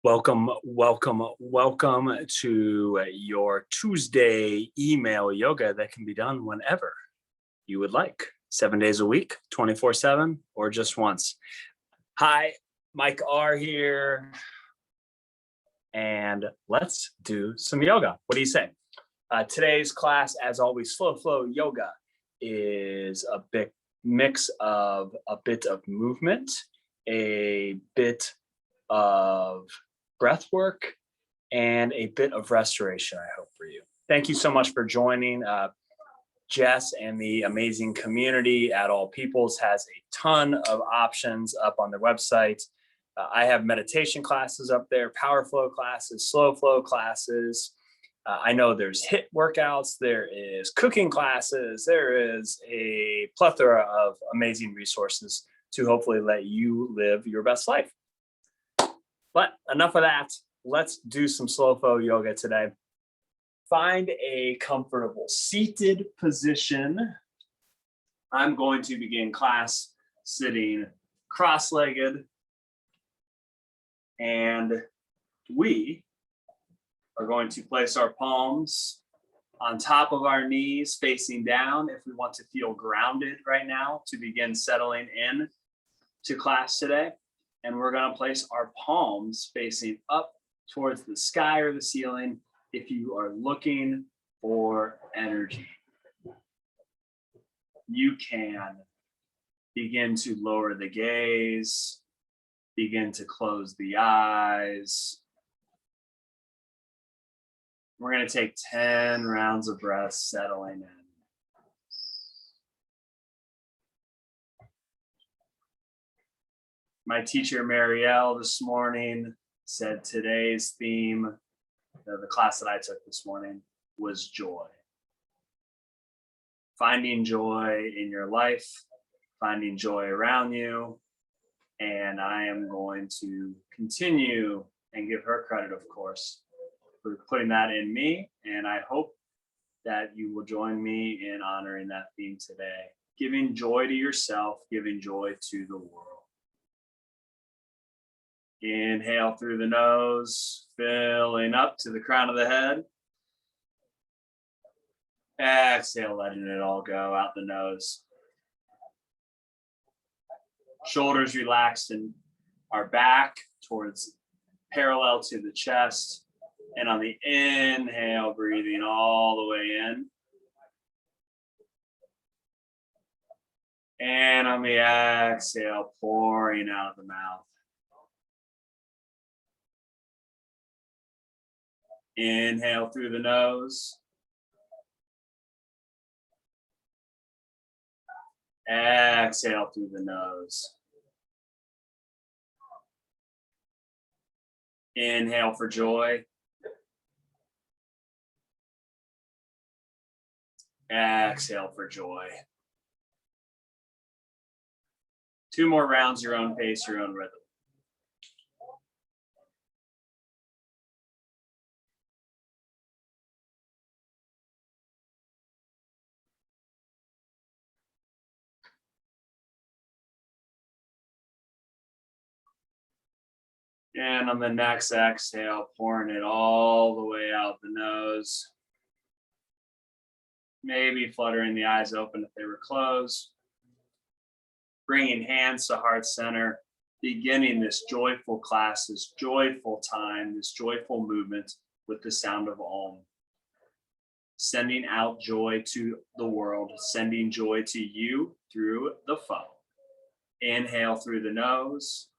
Welcome to your Tuesday email yoga that can be done whenever you would like, 7 days a week, 24/7, or just once. Hi, Mike R here, and let's do some yoga. What do you say? Today's class, as always, Slow Flow Yoga is a big mix of a bit of movement, a bit of breath work, and a bit of restoration, I hope, for you. Thank you so much for joining. Jess and the amazing community at All Peoples has a ton of options up on their website. I have meditation classes up there, power flow classes, slow flow classes. I know there's HIIT workouts, there is cooking classes, there is a plethora of amazing resources to hopefully let you live your best life. But enough of that. Let's do some slow flow yoga today. Find a comfortable seated position. I'm going to begin class sitting cross-legged, and we are going to place our palms on top of our knees facing down if we want to feel grounded right now to begin settling in to class today. And we're going to place our palms facing up towards the sky or the ceiling if you are looking for energy. You can begin to lower the gaze, begin to close the eyes. We're going to take 10 rounds of breath settling in. My teacher, Marielle, this morning said today's theme, the class that I took this morning, was joy. Finding joy in your life, finding joy around you. And I am going to continue and give her credit, of course, for putting that in me. And I hope that you will join me in honoring that theme today. Giving joy to yourself, giving joy to the world. Inhale through the nose, filling up to the crown of the head. Exhale, letting it all go out the nose. Shoulders relaxed and our back towards parallel to the chest. And on the inhale, breathing all the way in. And on the exhale, pouring out of the mouth. Inhale through the nose. Exhale through the nose. Inhale for joy. Exhale for joy. 2 more rounds, your own pace, your own rhythm. And on the next exhale, pouring it all the way out the nose. Maybe fluttering the eyes open if they were closed. Bringing hands to heart center, beginning this joyful class, this joyful time, this joyful movement with the sound of Om. Sending out joy to the world, sending joy to you through the phone. Inhale through the nose.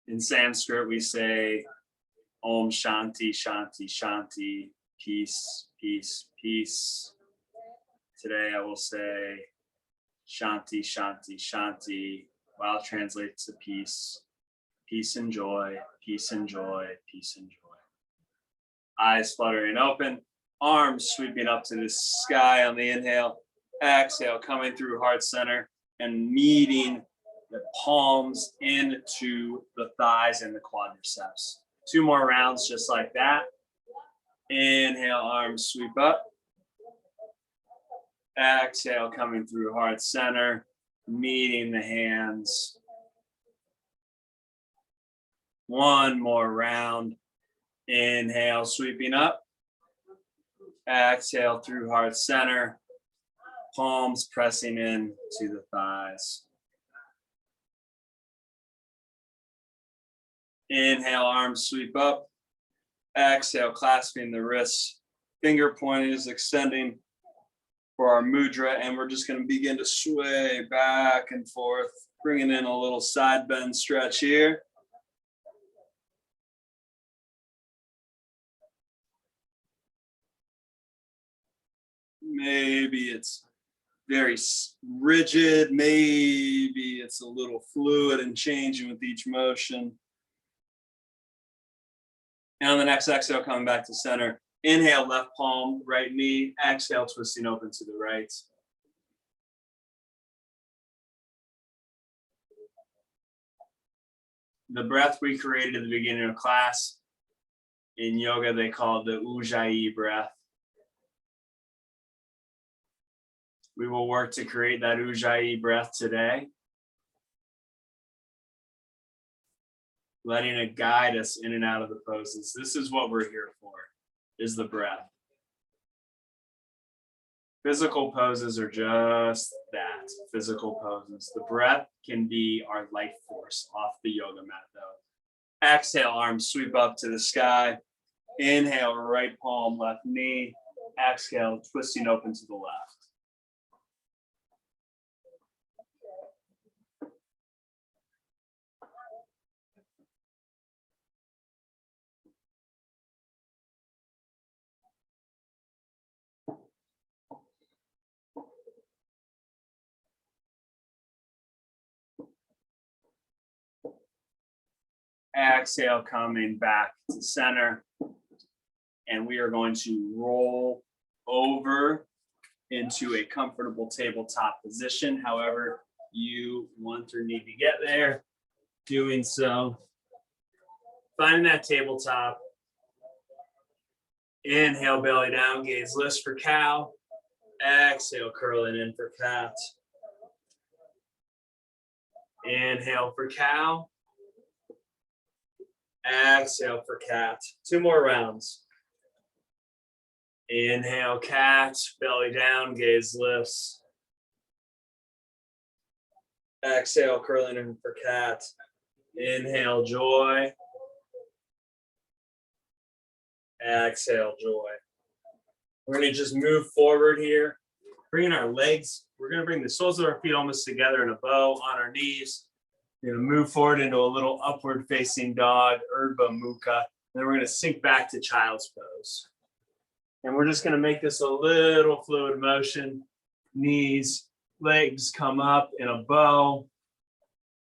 In Sanskrit, we say Om Shanti, Shanti, Shanti, peace, peace, peace. Today I will say Shanti, Shanti, Shanti. Wow, translates to peace. Peace and joy, peace and joy, peace and joy. Eyes fluttering open, arms sweeping up to the sky on the inhale. Exhale, coming through heart center and meeting the palms into the thighs and the quadriceps. 2 more rounds just like that. Inhale, arms sweep up. Exhale, coming through heart center, meeting the hands. 1 more round. Inhale, sweeping up. Exhale through heart center. Palms pressing in to the thighs. Inhale, arms sweep up. Exhale, clasping the wrists. Finger pointers extending for our mudra. And we're just going to begin to sway back and forth, bringing in a little side bend stretch here. Maybe it's very rigid. Maybe it's a little fluid and changing with each motion. And on the next exhale, coming back to center. Inhale, left palm, right knee. Exhale, twisting open to the right. The breath we created at the beginning of class, in yoga, they call it the Ujjayi breath. We will work to create that Ujjayi breath today, letting it guide us in and out of the poses. This is what we're here for, is the breath. Physical poses are just that, physical poses. The breath can be our life force off the yoga mat though. Exhale, arms sweep up to the sky. Inhale, right palm, left knee. Exhale, twisting open to the left. Exhale, coming back to center. And we are going to roll over into a comfortable tabletop position. However you want or need to get there. Doing so. Finding that tabletop. Inhale, belly down, gaze lifts for cow. Exhale, curling in for cat. Inhale for cow. Exhale for cat. 2 more rounds. Inhale, cat, belly down, gaze lifts. Exhale, curling in for cat. Inhale, joy. Exhale, joy. We're going to just move forward here, bringing our legs. We're going to bring the soles of our feet almost together in a bow on our knees. We're going to move forward into a little upward facing dog, Urdhva Mukha. Then we're going to sink back to child's pose. And we're just going to make this a little fluid motion. Knees, legs come up in a bow,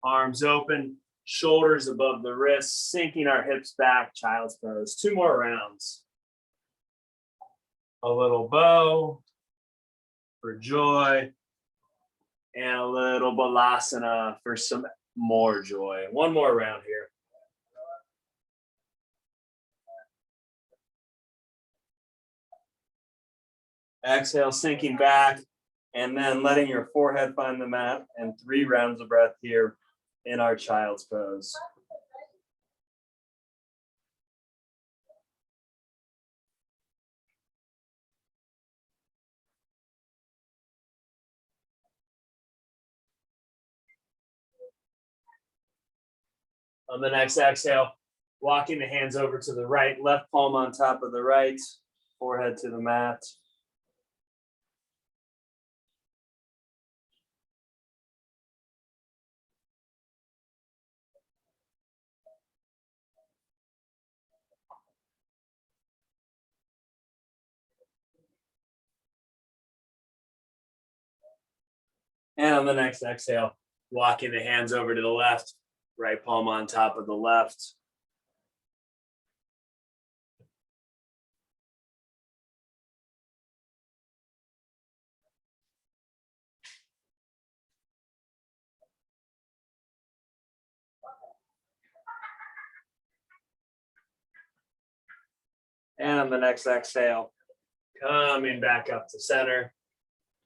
arms open, shoulders above the wrists, sinking our hips back, child's pose. 2 more rounds. A little bow for joy, and a little balasana for some more joy. 1 more round here. Exhale, sinking back, and then letting your forehead find the mat, and 3 rounds of breath here in our child's pose. On the next exhale, walking the hands over to the right, left palm on top of the right, forehead to the mat. And on the next exhale, walking the hands over to the left, right palm on top of the left. And on the next exhale, coming back up to center.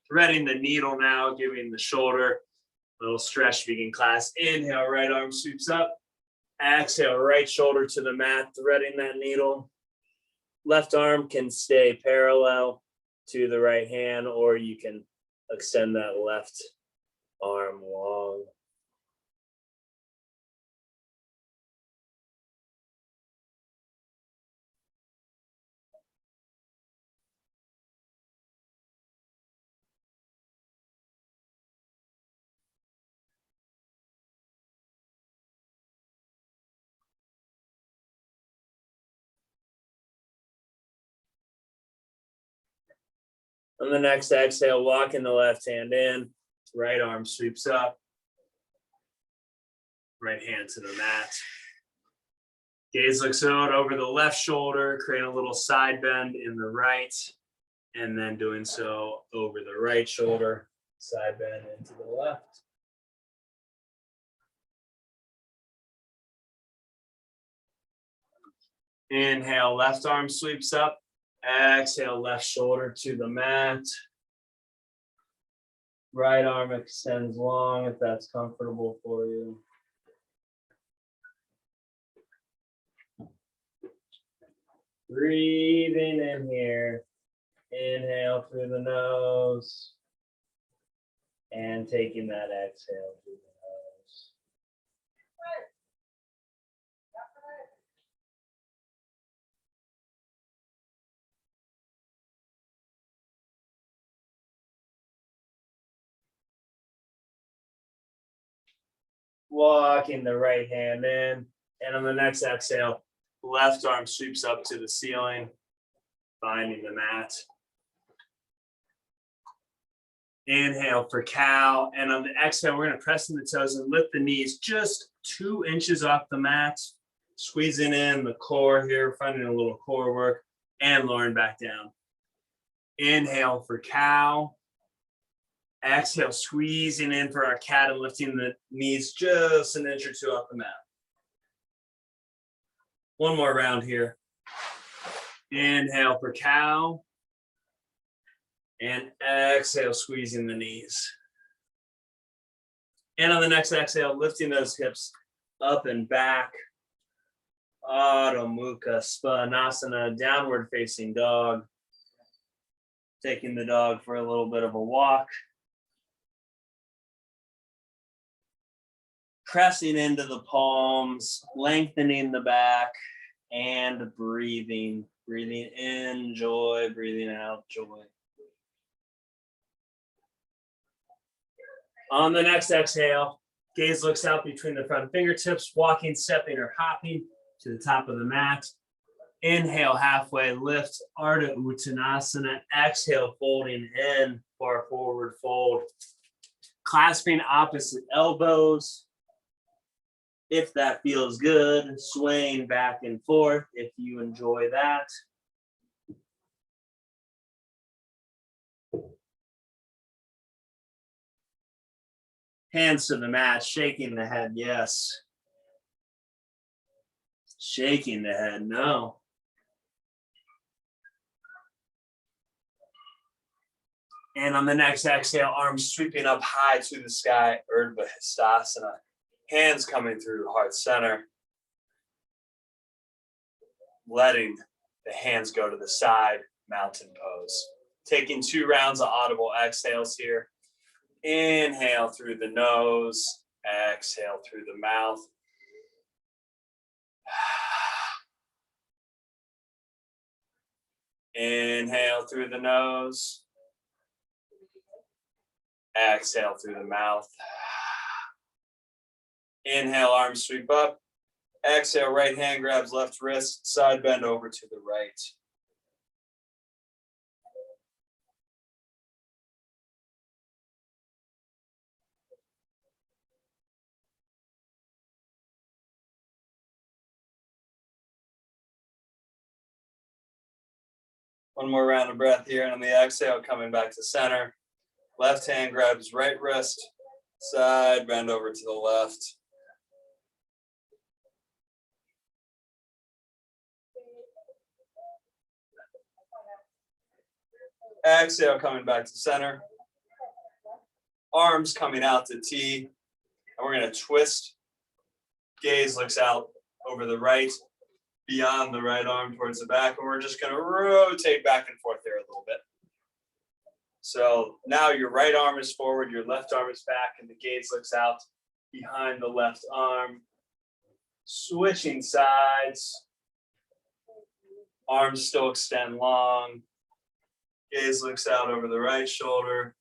Threading the needle now, giving the shoulder a little stretch to begin class. Inhale, right arm sweeps up. Exhale, right shoulder to the mat, threading that needle. Left arm can stay parallel to the right hand, or you can extend that left arm long. On the next exhale, walking the left hand in, right arm sweeps up, right hand to the mat. Gaze looks out over the left shoulder, create a little side bend in the right, and then doing so over the right shoulder, side bend into the left. Inhale, left arm sweeps up. Exhale, left shoulder to the mat. Right arm extends long if that's comfortable for you. Breathing in here. Inhale through the nose. And taking that exhale through the nose. Walking the right hand in. And on the next exhale, left arm sweeps up to the ceiling, finding the mat. Inhale for cow. And on the exhale, we're going to press in the toes and lift the knees just 2 inches off the mat. Squeezing in the core here, finding a little core work, and lowering back down. Inhale for cow. Exhale, squeezing in for our cat and lifting the knees just 1 inch or 2 off the mat. One more round here. Inhale for cow. And exhale, squeezing the knees. And on the next exhale, lifting those hips up and back. Adho Mukha Svanasana, downward facing dog. Taking the dog for a little bit of a walk. Pressing into the palms, lengthening the back, and breathing. Breathing in joy, breathing out joy. On the next exhale, gaze looks out between the front fingertips, walking, stepping, or hopping to the top of the mat. Inhale, halfway lift, Ardha Uttanasana. Exhale, folding in for a forward fold. Clasping opposite elbows. If that feels good, swaying back and forth if you enjoy that. Hands to the mat, shaking the head, yes. Shaking the head, no. And on the next exhale, arms sweeping up high to the sky, Urdhva Hastasana. Hands coming through heart center. Letting the hands go to the side, mountain pose. Taking 2 rounds of audible exhales here. Inhale through the nose, exhale through the mouth. Inhale through the nose. Exhale through the mouth. Inhale, arms sweep up. Exhale, right hand grabs left wrist, side bend over to the right. One more round of breath here, and on the exhale, coming back to center. Left hand grabs right wrist, side bend over to the left. Exhale, coming back to center. Arms coming out to T. And we're going to twist. Gaze looks out over the right, beyond the right arm towards the back. And we're just going to rotate back and forth there a little bit. So now your right arm is forward, your left arm is back, and the gaze looks out behind the left arm. Switching sides. Arms still extend long. Gaze looks out over the right shoulder.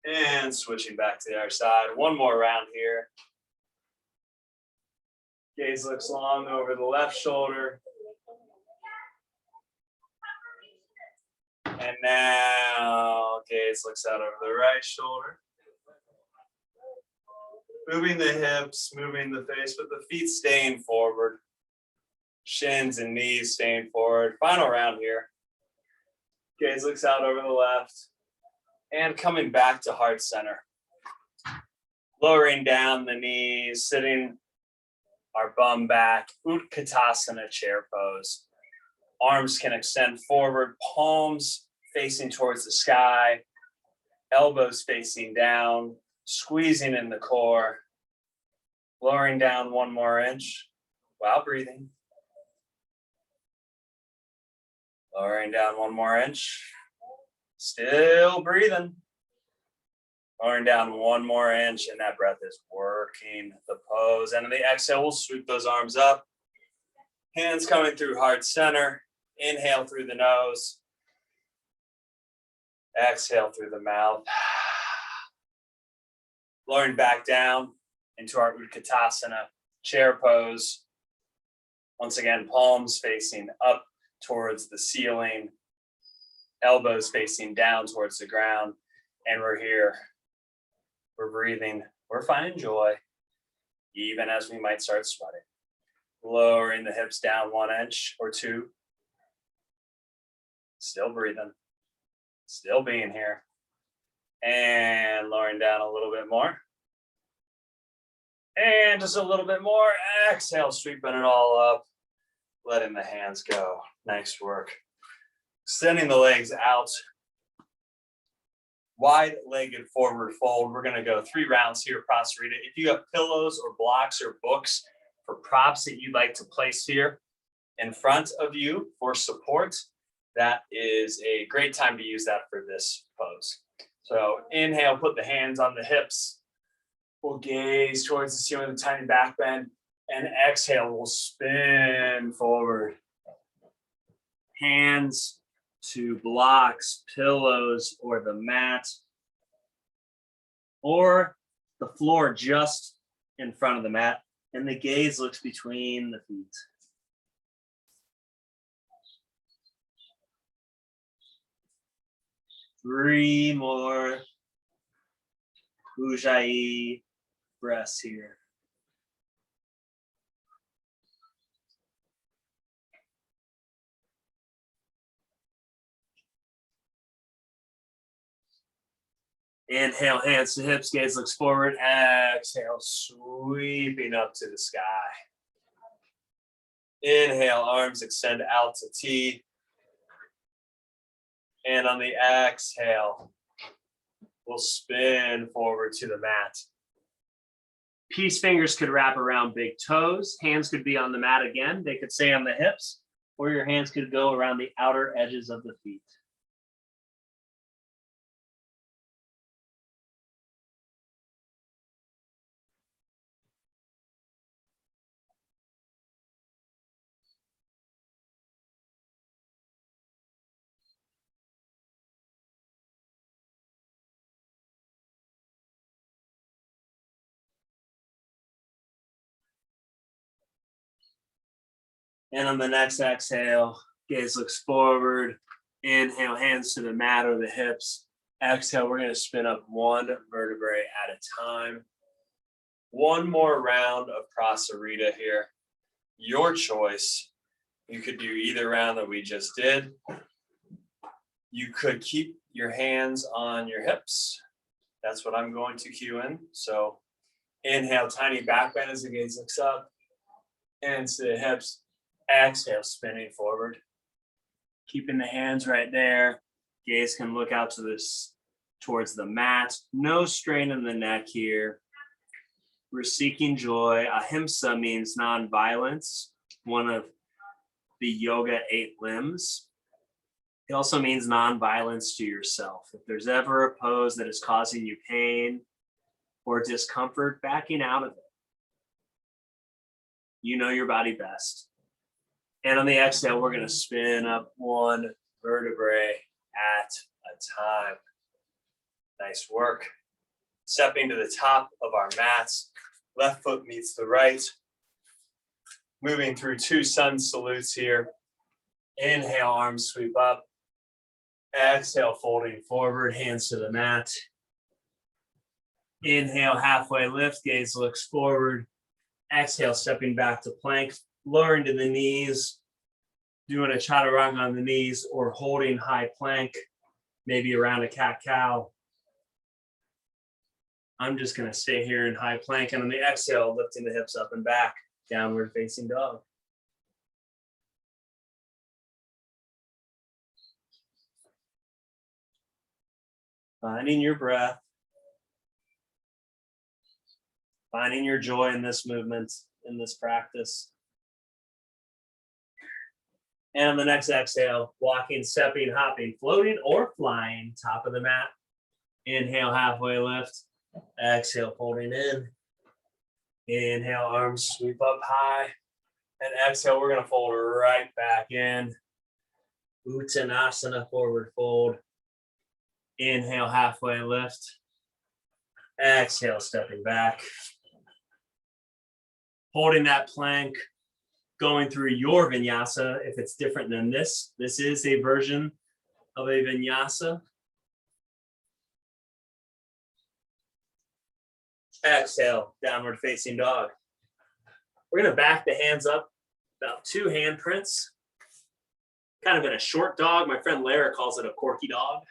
And switching back to the other side. One more round here. Gaze looks long over the left shoulder. And now gaze looks out over the right shoulder. Moving the hips, moving the face, but the feet staying forward. Shins and knees staying forward. Final round here. Gaze looks out over the left. And coming back to heart center. Lowering down the knees, sitting our bum back. Utkatasana chair pose. Arms can extend forward, palms facing towards the sky, elbows facing down, squeezing in the core, lowering down one more inch while breathing. Lowering down one more inch, still breathing. Lowering down one more inch, and that breath is working the pose. And on the exhale, we'll sweep those arms up. Hands coming through heart center. Inhale through the nose. Exhale through the mouth. Lowering back down into our Utkatasana chair pose. Once again, palms facing up towards the ceiling. Elbows facing down towards the ground. And we're here. We're breathing. We're finding joy, even as we might start sweating. Lowering the hips down 1 inch or two. Still breathing. Still being here. And lowering down a little bit more. And just a little bit more. Exhale, sweeping it all up. Letting the hands go. Nice work. Extending the legs out. Wide-legged forward fold. We're going to go 3 rounds here, Prasarita. If you have pillows or blocks or books for props that you'd like to place here in front of you for support, that is a great time to use that for this pose. So inhale, put the hands on the hips. We'll gaze towards the ceiling with a tiny back bend. And exhale, we'll spin forward. Hands to blocks, pillows, or the mat, or the floor just in front of the mat, and the gaze looks between the feet. Three more Ujjayi breaths here. Inhale, hands to hips, gaze looks forward. Exhale, sweeping up to the sky. Inhale, arms extend out to T. And on the exhale, we'll spin forward to the mat. Peace fingers could wrap around big toes. Hands could be on the mat again. They could stay on the hips, or your hands could go around the outer edges of the feet. And on the next exhale, gaze looks forward. Inhale, hands to the mat or the hips. Exhale, we're going to spin up one vertebrae at a time. One more round of Prasarita here. Your choice. You could do either round that we just did. You could keep your hands on your hips. That's what I'm going to cue in. So inhale, tiny back bend as the gaze looks up. And to the hips. Exhale, spinning forward. Keeping the hands right there. Gaze can look out to this towards the mat. No strain in the neck here. We're seeking joy. Ahimsa means non-violence, one of the yoga 8 limbs. It also means non-violence to yourself. If there's ever a pose that is causing you pain or discomfort, backing out of it. You know your body best. And on the exhale, we're going to spin up one vertebrae at a time. Nice work. Stepping to the top of our mats. Left foot meets the right. Moving through 2 sun salutes here. Inhale, arms sweep up. Exhale, folding forward, hands to the mat. Inhale, halfway lift, gaze looks forward. Exhale, stepping back to plank, lowering to the knees, doing a chaturanga on the knees or holding high plank, maybe around a cat-cow. I'm just gonna stay here in high plank, and on the exhale, lifting the hips up and back, downward facing dog. Finding your breath. Finding your joy in this movement, in this practice. And on the next exhale, walking, stepping, hopping, floating, or flying, top of the mat. Inhale, halfway lift. Exhale, folding in. Inhale, arms sweep up high. And exhale, we're going to fold right back in. Uttanasana, forward fold. Inhale, halfway lift. Exhale, stepping back. Holding that plank, going through your vinyasa. If it's different than this is a version of a vinyasa. Exhale, downward facing dog. We're going to back the hands up about 2 handprints. Kind of in a short dog. My friend Lara calls it a corky dog.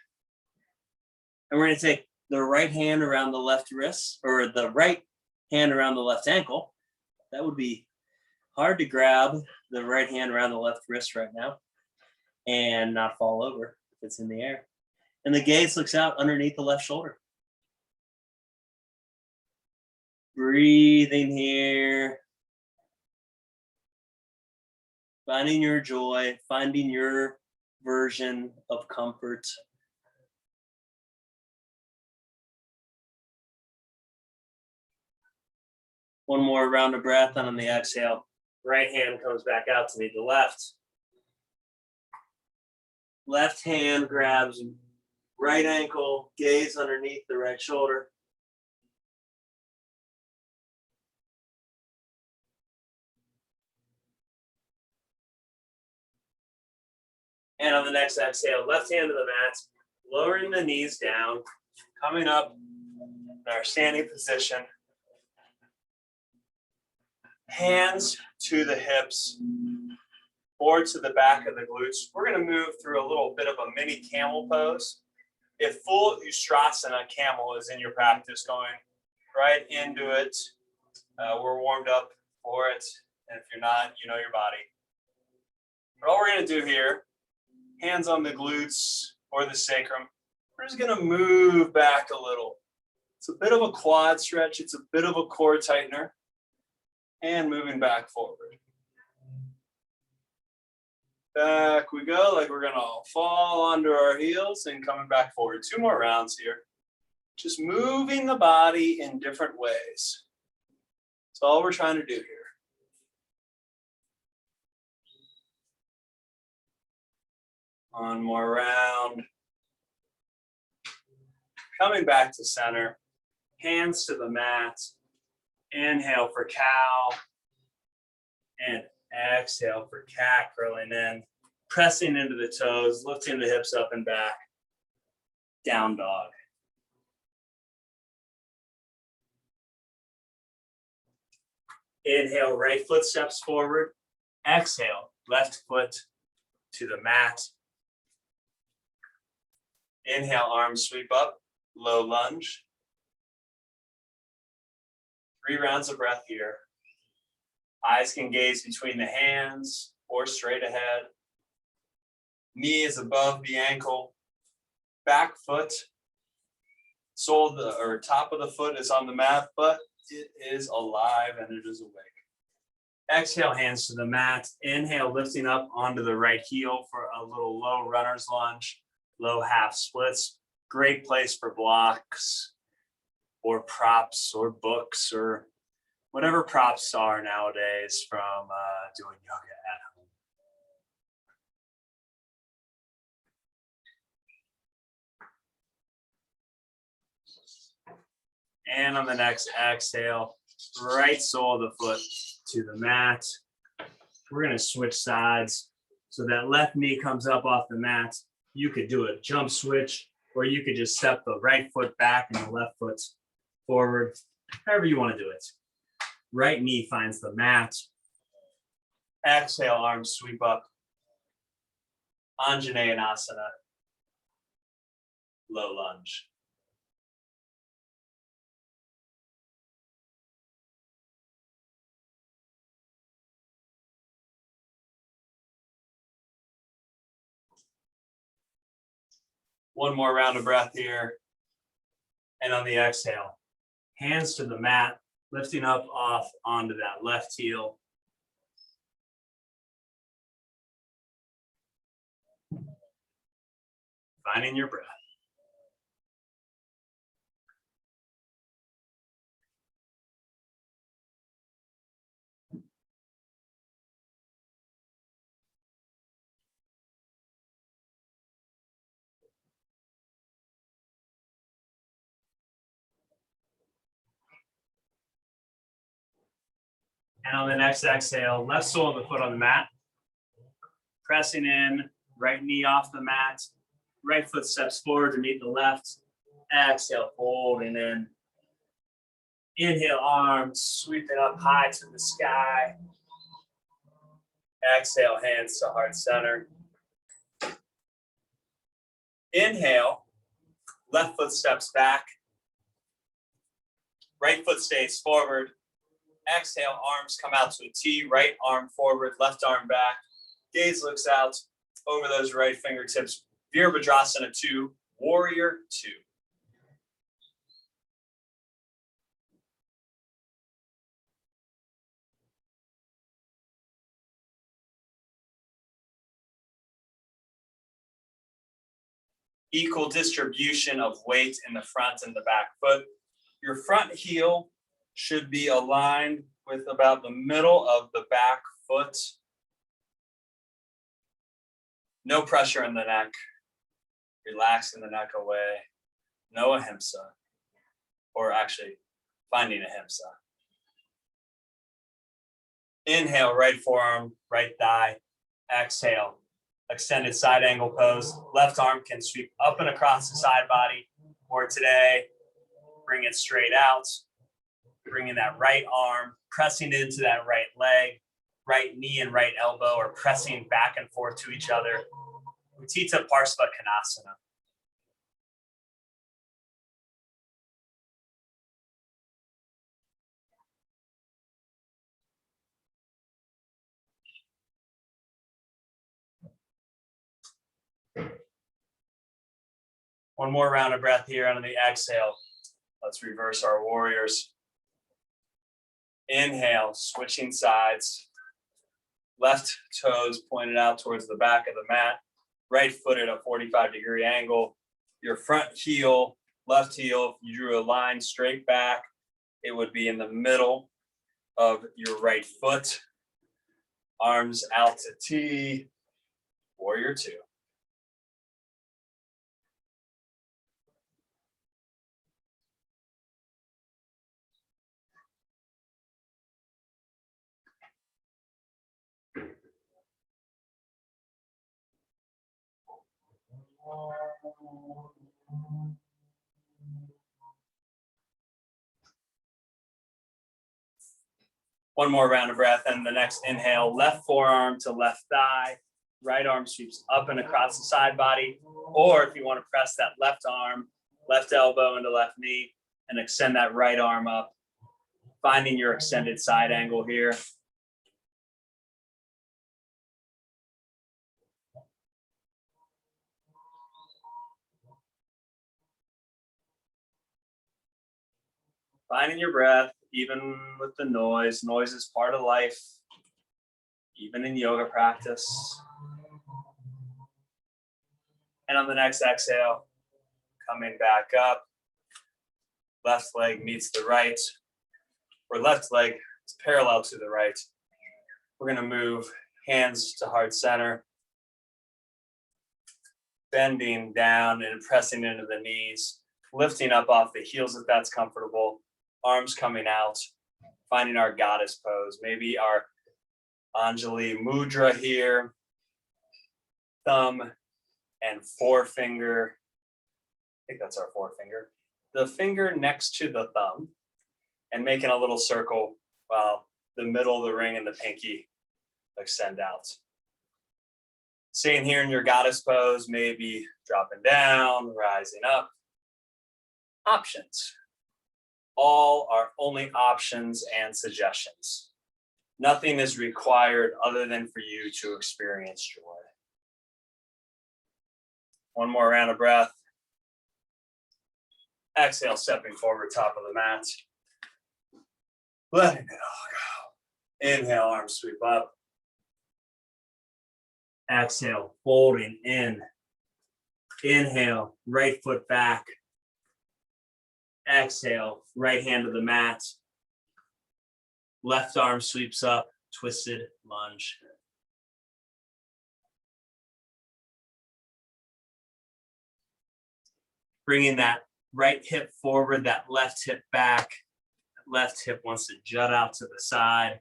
And we're going to take the right hand around the left wrist, or the right hand around the left ankle. That would be hard to grab the right hand around the left wrist right now and not fall over if it's in the air. And the gaze looks out underneath the left shoulder. Breathing here. Finding your joy, finding your version of comfort. One more round of breath, and on the exhale, right hand comes back out to meet the left. Left hand grabs right ankle, gaze underneath the right shoulder. And on the next exhale, left hand to the mat, lowering the knees down, coming up in our standing position. Hands to the hips or to the back of the glutes. We're going to move through a little bit of a mini camel pose. If full Ustrasana camel is in your practice, going right into it, we're warmed up for it. And if you're not, you know your body. But all we're going to do here, hands on the glutes or the sacrum, we're just going to move back a little. It's a bit of a quad stretch. It's a bit of a core tightener. And moving back forward. Back we go, like we're gonna fall onto our heels and coming back forward. 2 more rounds here. Just moving the body in different ways. That's all we're trying to do here. One more round. Coming back to center. Hands to the mat. Inhale for cow, and exhale for cat, curling in, pressing into the toes, lifting the hips up and back, down dog. Inhale, right foot steps forward. Exhale, left foot to the mat. Inhale, arms sweep up, low lunge. 3 rounds of breath here. Eyes can gaze between the hands or straight ahead. Knee is above the ankle. Back foot, sole or top of the foot is on the mat, but it is alive and it is awake. Exhale, hands to the mat. Inhale, lifting up onto the right heel for a little low runner's lunge, low half splits. Great place for blocks or props or books or whatever props are nowadays from doing yoga at home. And on the next exhale, right sole of the foot to the mat. We're going to switch sides. So that left knee comes up off the mat. You could do a jump switch, or you could just step the right foot back and the left foot forward, however you want to do it. Right knee finds the mat. Exhale, arms sweep up. Anjaneyasana, low lunge. One more round of breath here. And on the exhale, hands to the mat, lifting up off onto that left heel. Finding your breath. And on the next exhale, left sole of the foot on the mat. Pressing in, right knee off the mat. Right foot steps forward to meet the left. Exhale, folding in. Inhale, arms sweeping up high to the sky. Exhale, hands to heart center. Inhale, left foot steps back. Right foot stays forward. Exhale, arms come out to a T, right arm forward, left arm back. Gaze looks out over those right fingertips. Virabhadrasana 2, Warrior 2. Equal distribution of weight in the front and the back foot. Your front heel should be aligned with about the middle of the back foot. No pressure in the neck. Relaxing the neck away. No ahimsa. Or actually, finding ahimsa. Inhale, right forearm, right thigh. Exhale, extended side angle pose. Left arm can sweep up and across the side body. Or today, bring it straight out. Bringing that right arm, pressing into that right leg. Right knee and right elbow are pressing back and forth to each other. Utthita Parsva Konasana. One more round of breath here on the exhale. Let's reverse our warriors. Inhale, switching sides. Left toes pointed out towards the back of the mat. Right foot at a 45-degree angle. Your front heel, left heel, if you drew a line straight back, it would be in the middle of your right foot. Arms out to T, Warrior 2. One more round of breath, and the next inhale, left forearm to left thigh, right arm sweeps up and across the side body, or if you want to press that left arm, left elbow into left knee, and extend that right arm up, finding your extended side angle here. Finding your breath, even with the noise. Noise is part of life, even in yoga practice. And on the next exhale, coming back up. Left leg meets the right, or left leg is parallel to the right. We're going to move hands to heart center, bending down and pressing into the knees, lifting up off the heels if that's comfortable, arms coming out, finding our goddess pose, maybe our Anjali Mudra here, thumb and forefinger. I think that's our forefinger. The finger next to the thumb and making a little circle while the middle of the ring and the pinky extend out. Staying here in your goddess pose, maybe dropping down, rising up. Options. All are only options and suggestions. Nothing is required other than for you to experience joy. One more round of breath. Exhale, stepping forward, top of the mat. Letting it all go. Inhale, arms sweep up. Exhale, folding in. Inhale, right foot back. Exhale, right hand to the mat. Left arm sweeps up, twisted lunge. Bringing that right hip forward, that left hip back. Left hip wants to jut out to the side.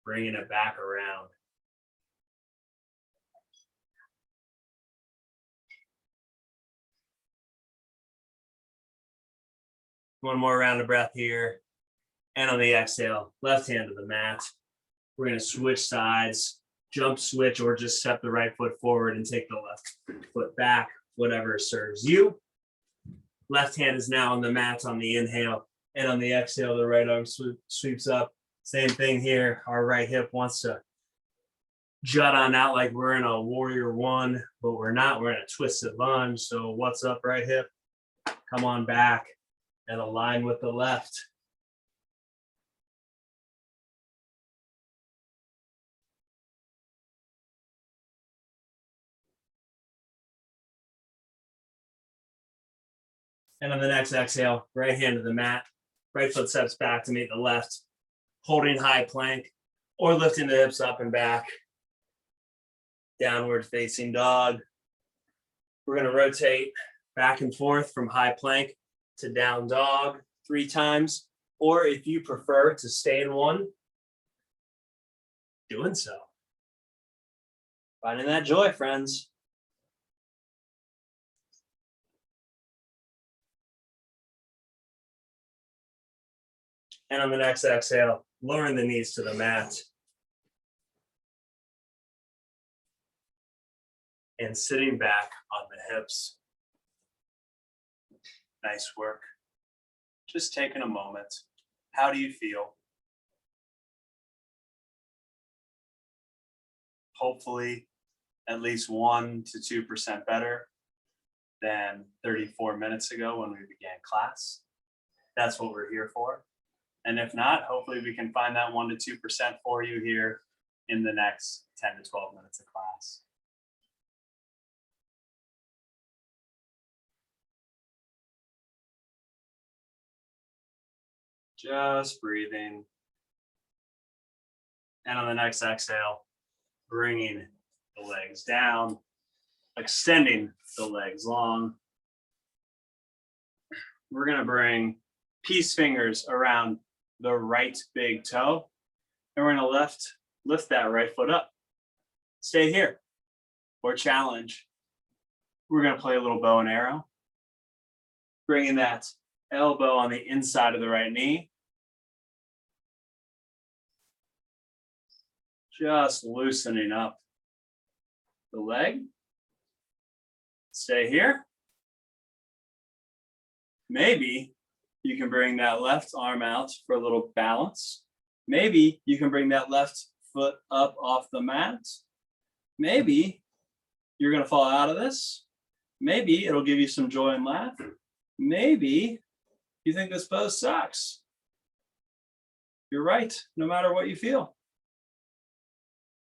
Bringing it back around. One more round of breath here. And on the exhale, left hand to the mat. We're going to switch sides, jump switch, or just step the right foot forward and take the left foot back, whatever serves you. Left hand is now on the mat on the inhale, and on the exhale, the right arm sweeps up. Same thing here. Our right hip wants to jut on out like we're in a warrior one, but we're not. We're in a twisted lunge. So what's up, right hip? Come on back and align with the left. And on the next exhale, right hand to the mat, right foot steps back to meet the left, holding high plank or lifting the hips up and back. Downward facing dog. We're going to rotate back and forth from high plank to down dog 3 times, or if you prefer to stay in one, doing so. Finding that joy, friends. And on the next exhale, lowering the knees to the mat. And sitting back on the hips. Nice work. Just taking a moment. How do you feel? Hopefully, at least 1 to 2% better than 34 minutes ago when we began class. That's what we're here for. And if not, hopefully we can find that 1 to 2% for you here in the next 10 to 12 minutes of class. Just breathing. And on the next exhale, bringing the legs down, extending the legs long. We're going to bring peace fingers around the right big toe. And we're going to lift that right foot up. Stay here or challenge. We're going to play a little bow and arrow. Bringing that elbow on the inside of the right knee. Just loosening up the leg. Stay here. Maybe you can bring that left arm out for a little balance. Maybe you can bring that left foot up off the mat. Maybe you're going to fall out of this. Maybe it'll give you some joy and laugh. Maybe You think this pose sucks. You're right, no matter what you feel.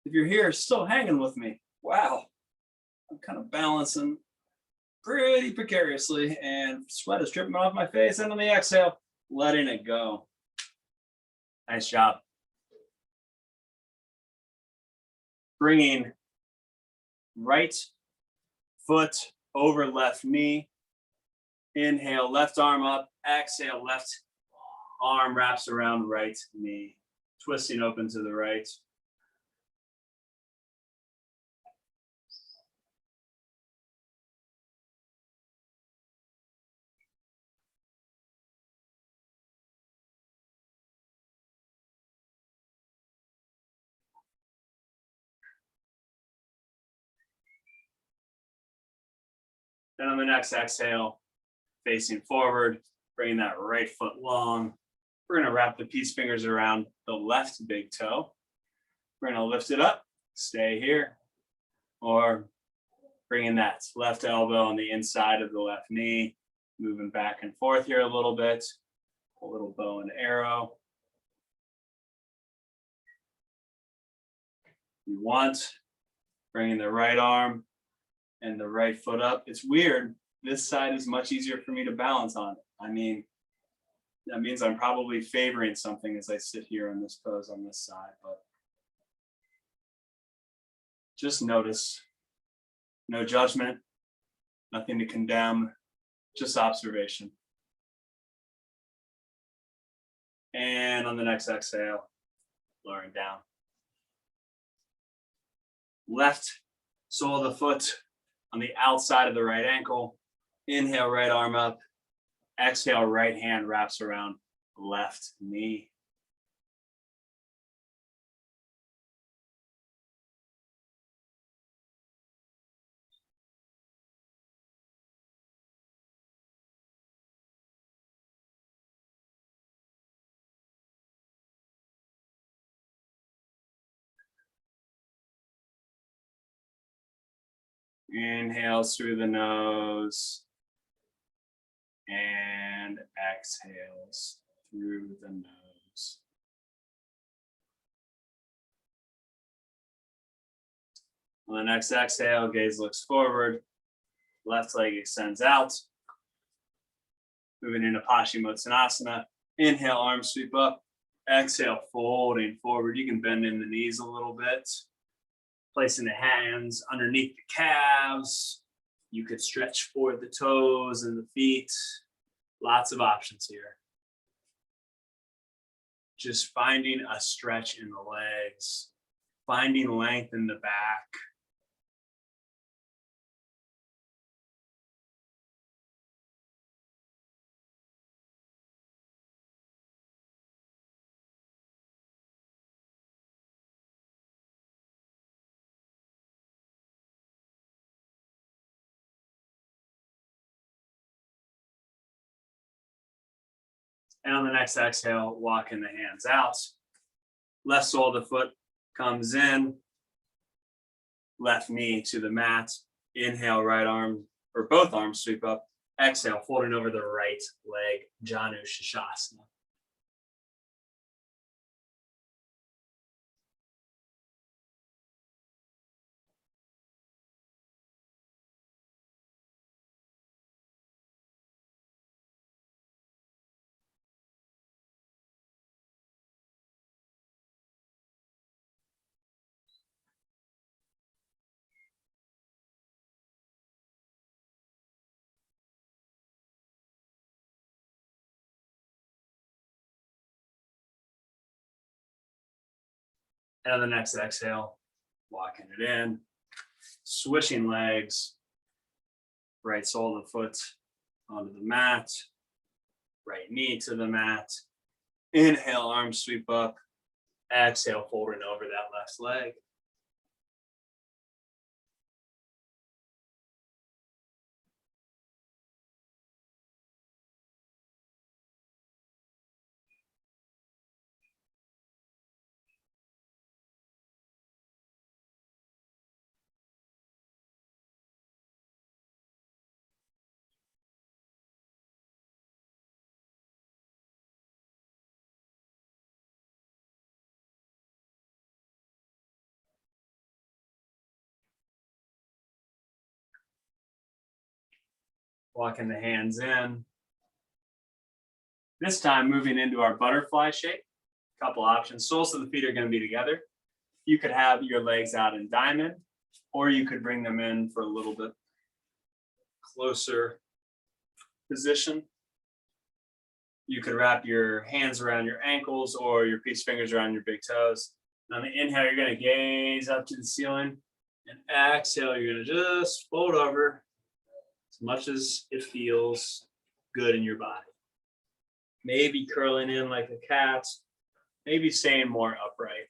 If you're here still hanging with me, wow, I'm kind of balancing pretty precariously and sweat is dripping off my face. And on the exhale, letting it go. Nice job. Bringing right foot over left knee. Inhale, left arm up. Exhale, left arm wraps around right knee. Twisting open to the right. Then on the next exhale, facing forward, bringing that right foot long. We're going to wrap the peace fingers around the left big toe. We're going to lift it up, stay here, or bringing that left elbow on the inside of the left knee, moving back and forth here a little bit, a little bow and arrow. You want, bringing the right arm and the right foot up. It's weird. This side is much easier for me to balance on. I mean, that means I'm probably favoring something as I sit here in this pose on this side, but just notice. No judgment, nothing to condemn, just observation. And on the next exhale, lowering down. Left sole of the foot on the outside of the right ankle. Inhale, right arm up. Exhale, right hand wraps around left knee. Inhales through the nose and exhales through the nose. On the next exhale, gaze looks forward, left leg extends out. Moving into Paschimottanasana. Inhale, arms sweep up. Exhale, folding forward. You can bend in the knees a little bit. Placing the hands underneath the calves. You could stretch forward the toes and the feet. Lots of options here. Just finding a stretch in the legs, finding length in the back. And on the next exhale, walking the hands out. Left sole of the foot comes in. Left knee to the mat. Inhale, right arm or both arms sweep up. Exhale, folding over the right leg, Janu Shashasana. And on the next exhale, walking it in, switching legs, right sole of the foot onto the mat, right knee to the mat. Inhale, arms sweep up. Exhale, folding over that left leg. Walking the hands in. This time moving into our butterfly shape. Couple options. Soles of the feet are going to be together. You could have your legs out in diamond, or you could bring them in for a little bit closer position. You could wrap your hands around your ankles or your peace fingers around your big toes. And on the inhale, you're going to gaze up to the ceiling. And exhale, you're going to just fold over as much as it feels good in your body. Maybe curling in like a cat, maybe staying more upright.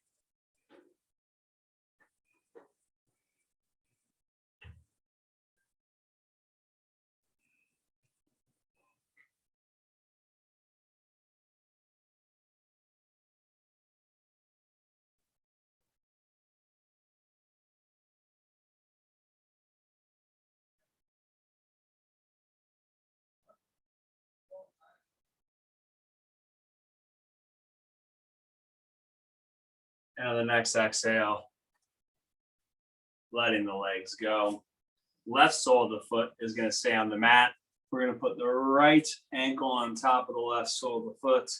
And on the next exhale, letting the legs go. Left sole of the foot is going to stay on the mat. We're going to put the right ankle on top of the left sole of the foot.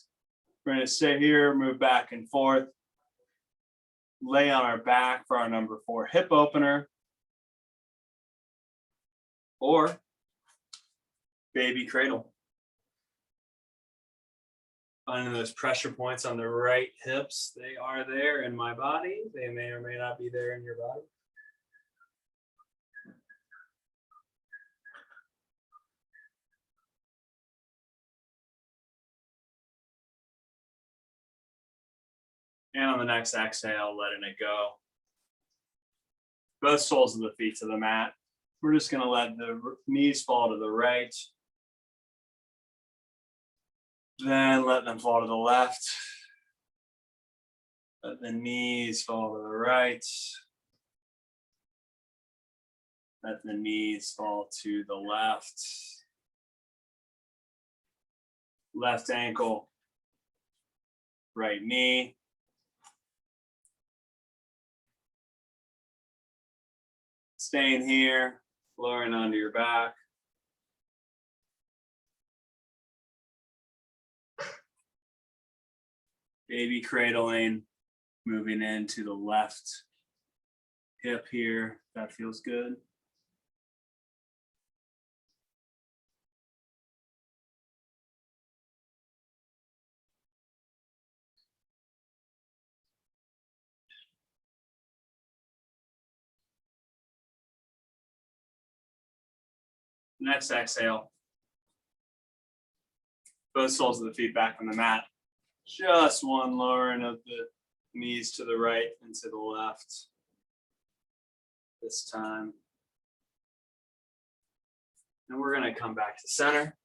We're going to stay here, move back and forth. Lay on our back for our number 4 hip opener. Or baby cradle. Finding those pressure points on the right hips. They are there in my body. They may or may not be there in your body. And on the next exhale, letting it go. Both soles of the feet to the mat. We're just going to let the knees fall to the right. Then let them fall to the left. Let the knees fall to the right. Let the knees fall to the left. Left ankle, right knee. Staying here, lowering onto your back. Baby cradling, moving into the left hip here. That feels good. Next exhale. Both soles of the feet back on the mat. Just one lowering of the knees to the right and to the left this time. And we're going to come back to center.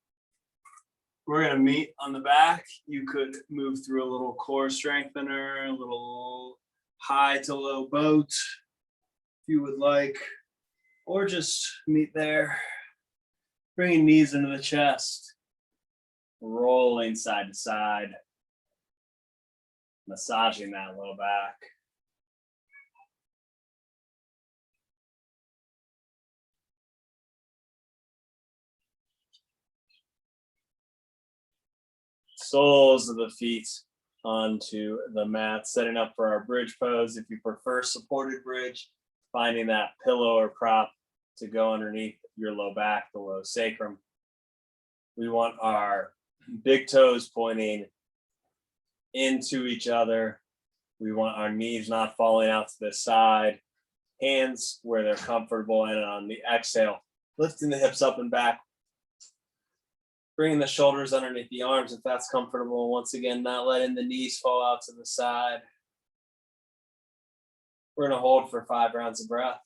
We're going to meet on the back. You could move through a little core strengthener, a little high to low boat if you would like, or just meet there. Bringing knees into the chest, rolling side to side. Massaging that low back. Soles of the feet onto the mat, setting up for our bridge pose. If you prefer supported bridge, finding that pillow or prop to go underneath your low back, the low sacrum. We want our big toes pointing into each other. We want our knees not falling out to the side, hands where they're comfortable, and on the exhale, lifting the hips up and back, bringing the shoulders underneath the arms if that's comfortable. Once again, not letting the knees fall out to the side. We're going to hold for 5 rounds of breath.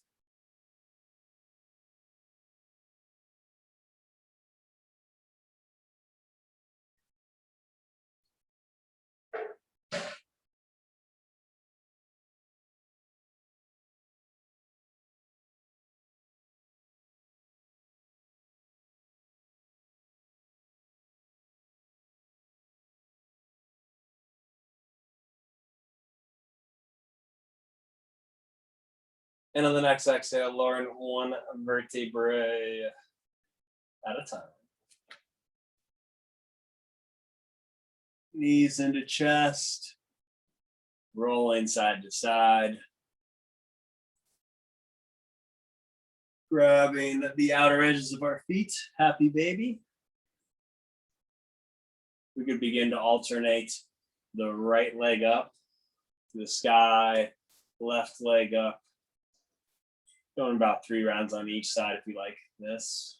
And on the next exhale, lowering one vertebrae at a time. Knees into chest, rolling side to side. Grabbing the outer edges of our feet, happy baby. We could begin to alternate the right leg up to the sky, left leg up. Going about 3 rounds on each side if you like this.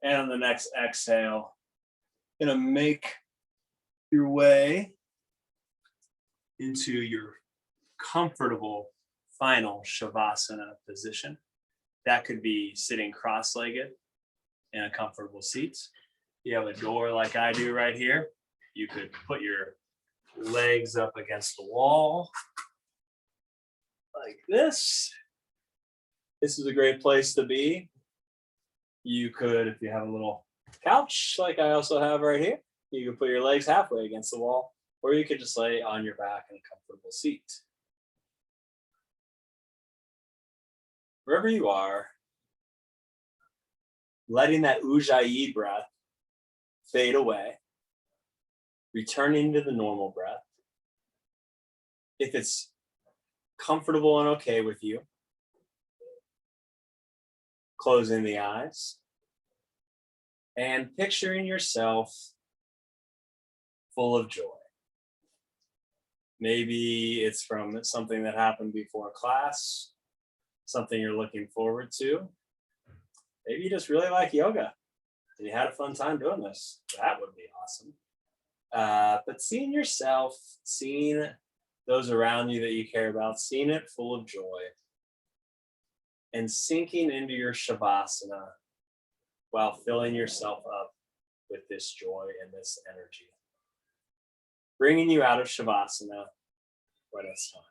And on the next exhale, gonna make your way into your comfortable final Shavasana position. That could be sitting cross-legged in a comfortable seat. You have a door like I do right here. You could put your legs up against the wall like this. This is a great place to be. You could, if you have a little couch like I also have right here, you can put your legs halfway against the wall, or you could just lay on your back in a comfortable seat. Wherever you are, letting that Ujjayi breath fade away, returning to the normal breath. If it's comfortable and okay with you, closing the eyes and picturing yourself full of joy. Maybe it's from something that happened before class, something you're looking forward to. Maybe you just really like yoga and you had a fun time doing this. That would be awesome. But seeing yourself, seeing those around you that you care about, seeing it full of joy, and sinking into your Shavasana while filling yourself up with this joy and this energy. Bringing you out of Shavasana when it's time.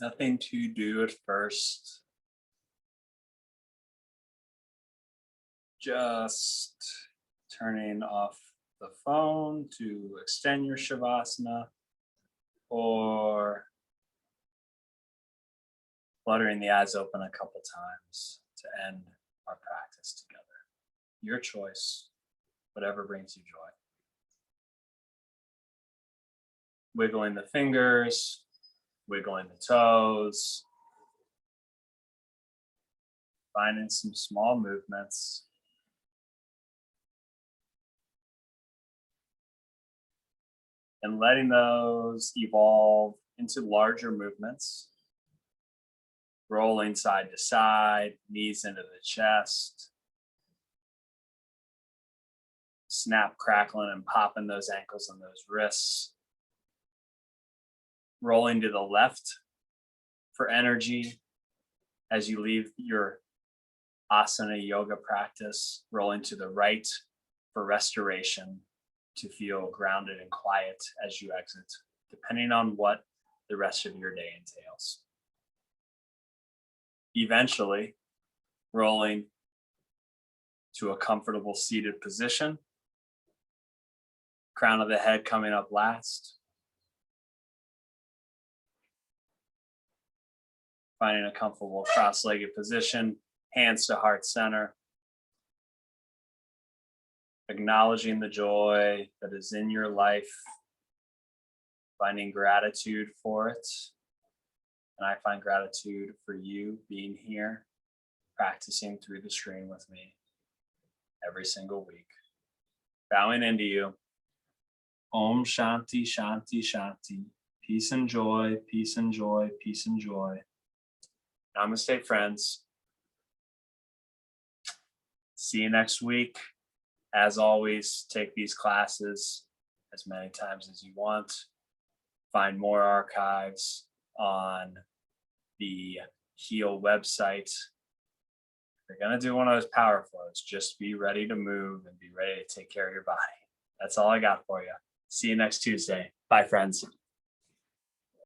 Nothing to do at first. Just turning off the phone to extend your Shavasana, or fluttering the eyes open a couple times to end our practice together. Your choice, whatever brings you joy. Wiggling the fingers, wiggling the toes, finding some small movements. And letting those evolve into larger movements. Rolling side to side, knees into the chest. Snap, crackling, and popping those ankles and those wrists. Rolling to the left for energy as you leave your asana yoga practice. Rolling to the right for restoration, to feel grounded and quiet as you exit, depending on what the rest of your day entails. Eventually, rolling to a comfortable seated position. Crown of the head coming up last. Finding a comfortable cross-legged position, hands to heart center. Acknowledging the joy that is in your life. Finding gratitude for it. And I find gratitude for you being here, practicing through the screen with me every single week. Bowing into you. Om Shanti, Shanti, Shanti. Peace and joy, peace and joy, peace and joy. Namaste, friends. See you next week. As always, take these classes as many times as you want. Find more archives on the HEAL website. If you're going to do one of those power flows, just be ready to move and be ready to take care of your body. That's all I got for you. See you next Tuesday. Bye, friends.